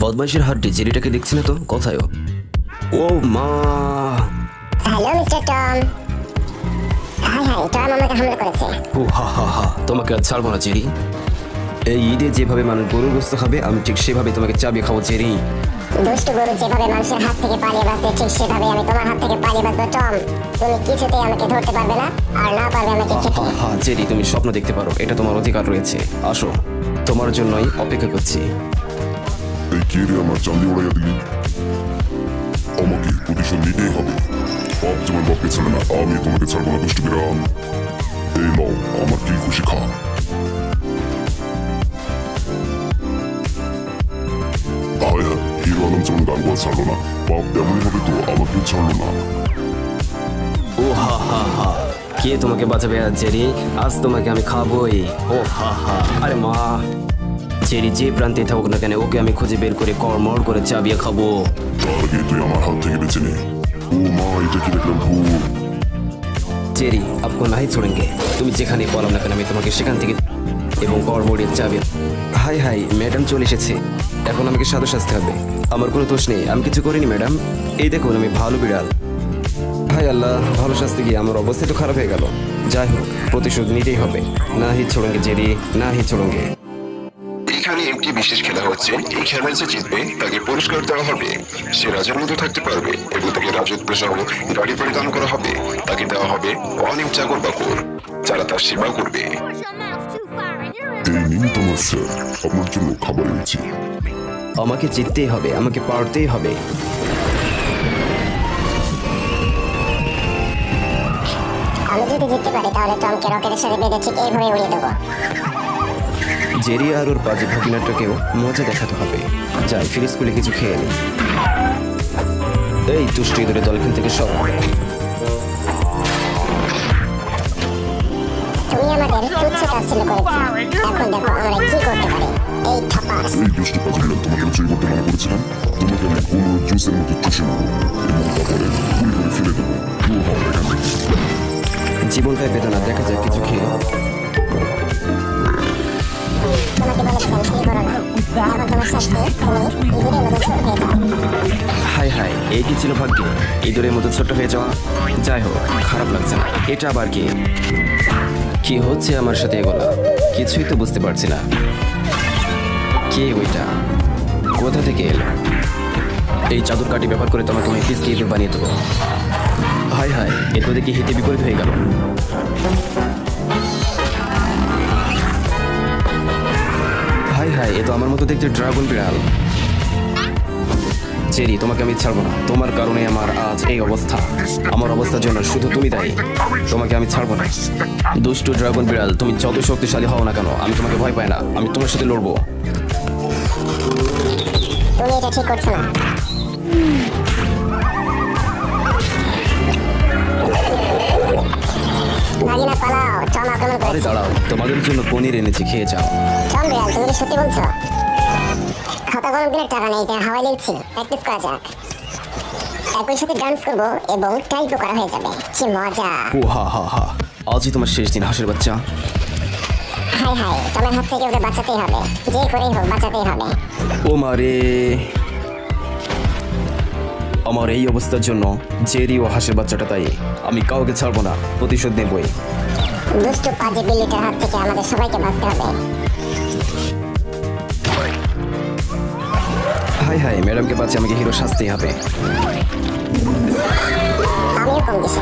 বদমাইশের হাড্ডি জেরিটাকে দেখছি না তো, কোথায় ও? ও মা! Hello mister Tom. High high, Tom আমাকে হামলা করেছে। ও হা হা হা, তোমাকে আর ছাড়বো না জেরি। এই ঈদে যেভাবে মানুষ গরুর গোস্ত খাবে, আমি ঠিক সেভাবে তোমাকে চাবিয়ে খাবো জেরি। দুষ্ট গরু যেভাবে মানুষের হাত থেকে পালিয়ে বাঁচে, ঠিক সেভাবে আমি তোমার হাত থেকে পালিয়ে বাঁচবো টম। তুমি কিছুতেই আমাকে ধরতে পারবে না, আর না পারবে আমাকে খেতে। হা হা জেরি, তুমি স্বপ্ন দেখতে পারো, এটা তোমার অধিকার রয়েছে। আসো, তোমার জন্যই অপেক্ষা করছি। এই কে রে আমার চান্দি উড়াইয়া দিলি? আমাকে প্রতিশোধ নিতেই হবে। বাপ যেমন বাপকে ছাড়ে না, আমি তোমাকে ছাড়বো না দুষ্ট বিরাম। এই নাও আমার কি খুশি খা। হায় হায়, হিরো আলম যেমন গান গাওয়া ছাড়লো না, বাপ তেমনই হবে তো আমাকেও ছাড়লো না। ও হা হা হা, কে তোমাকে বাঁচাবে আজ জেরি? আজ তোমাকে আমি খাবোই। ও হা হা, আরে মা! জেরি যে প্রান্তে থাকুক না কেন, ওকে আমি খুঁজে বের করে কড়মড় করে চাবিয়ে খাবো। তার আগে তুই আমার হাত থেকে বেঁচে নে। ও মা, এটা কি দেখলাম ভুল? জেরি, আপকো নাহি ছোড়েঙ্গে। তুমি যেখানে বলো না কেন, আমি তোমাকে সেখান থেকে এবং কড়মড়ের চাবি। হাই হাই, ম্যাডাম চলে এসেছে। এখন আমাকে সাধু সাজতে হবে। আমার কোনো দোষ নেই, আমি কিছু করিনি ম্যাডাম। এই দেখুন, আমি ভালো বিড়াল। হাই আল্লাহ, ভালো সাজতে গিয়ে আমার অবস্থা তো খারাপ হয়ে গেল। যাই হোক, প্রতিশোধ নিতেই হবে। না হি ছোড়েঙ্গে জেরি, না হি ছোড়েঙ্গে। এখানে একটি বিশেষ খেলা হচ্ছে। এই খেলায় যে জিতবে তাকে পুরস্কার দেওয়া হবে। সে রাজার মতো থাকতে পারবে এবং তাকে রাজত্ব সহ গাড়ি পরিধান করা হবে। তাকে দেওয়া হবে অনেক চাকর বাকর, যারা তার সেবা করবে। Push your mouth too far and you're in. এই নিন তোমার স্যার, আপনার জন্য খাবার এনেছি। আমাকে জিততেই হবে, আমাকে পারতেই হবে। আমি যদি জিততে পারি তাহলে টমকে রকেটের সাথে বেঁধে ঠিক এইভাবে উড়িয়ে দেবো। জেরি আর ওর বাজে ভাগিনাটাকেও মজা দেখাতে হবে। যাই, ফিরে স্কুলে কিছু খেয়ে নি। এই তুষ্টি ধরে দলখান থেকে সর। তুমি আমাদের তুচ্ছ তাচ্ছিল্য করেছো, এখন দেখো আমরা কি করতে পারি। এই থাপাস। এই দুষ্ট পাজরেরা তোমাকে চুরি করতে মনে করেছিলাম। তোমাকে আমি কোনো জুসের মতো চুষে নেবো এবং তারপরে পুরি করে ফেলে দেবো। দূর হও এখান থেকে। জীবনটায় বেদনা, দেখা যাক কিছু খেয়ে। তোমাকে বলেছিলাম কি করো না, এখন তোমার শাস্তি, তুমি ইঁদুরের মতো ছোট হয়ে যাও। হাই হাই, এই কি ছিল ভাগ্যে? ইঁদুরের মতো ছোট হয়ে যাওয়া। যাই হোক, খারাপ লাগছে না। এটা আবার কি? কি হচ্ছে আমার সাথে এগুলা? কিছুই তো বুঝতে পারছি না। কে ওইটা? কোথা থেকে এলো? এই চাদর কাটি ব্যবহার করে তোমাকে আমি পিসকে ইঁদুর বানিয়ে দেবো। হাই হাই, এ তো দেখি হিতে বিপরীত হয়ে গেল। হাই হাই, এ তো আমার মতো দেখতে ড্রাগন বিড়াল। জেরি, তোমাকে আমি ছাড়বো না। তোমার কারণে আমার আজ এই অবস্থা। আমার অবস্থার জন্য শুধু তুমি দায়ী। তোমাকে আমি ছাড়বো না। দুষ্টু ড্রাগন বিড়াল, তুমি যত শক্তিশালী হও না কেন, আমি তোমাকে ভয় পাই না। আমি তোমার সাথে লড়বো। তুমি এটা ঠিক করছো না। ভাগিনা পালাও, টম আক্রমণ আরে করেছে। দাঁড়াও, তোমাদের জন্য পনির এনেছি, খেয়ে যাও। টম বিড়াল, তুমি কি সত্যি বলছো? খাতা কলম কিনে টাকা নেই, তাই হাওয়াই লিখছি। প্র্যাকটিস করা যাক। একই সাথে ডান্স করবো এবং টাইপও করা হয়ে যাবে। কি মজা! ও হা হা হা, আজই তোমার শেষ দিন হাঁসের বাচ্চা। হাই হাই, টমের হাত থেকে ওকে বাঁচাতেই হবে, যে করেই হোক বাঁচাতেই হবে। ও মারে! আমার এই অবস্থার জন্য জেরি ও হাঁসের বাচ্চাটা তাই। আমি কাউকে ছাড়বো না, প্রতিশোধ নেবই। দুষ্ট পাজি বিল্লিটার হাত থেকে আমাদের সবাইকে বাঁচতে হবে। হাই হাই, ম্যাডামকে বাঁচিয়ে আমাকে হিরো সাজতেই হবে। আমিও কম দিছি।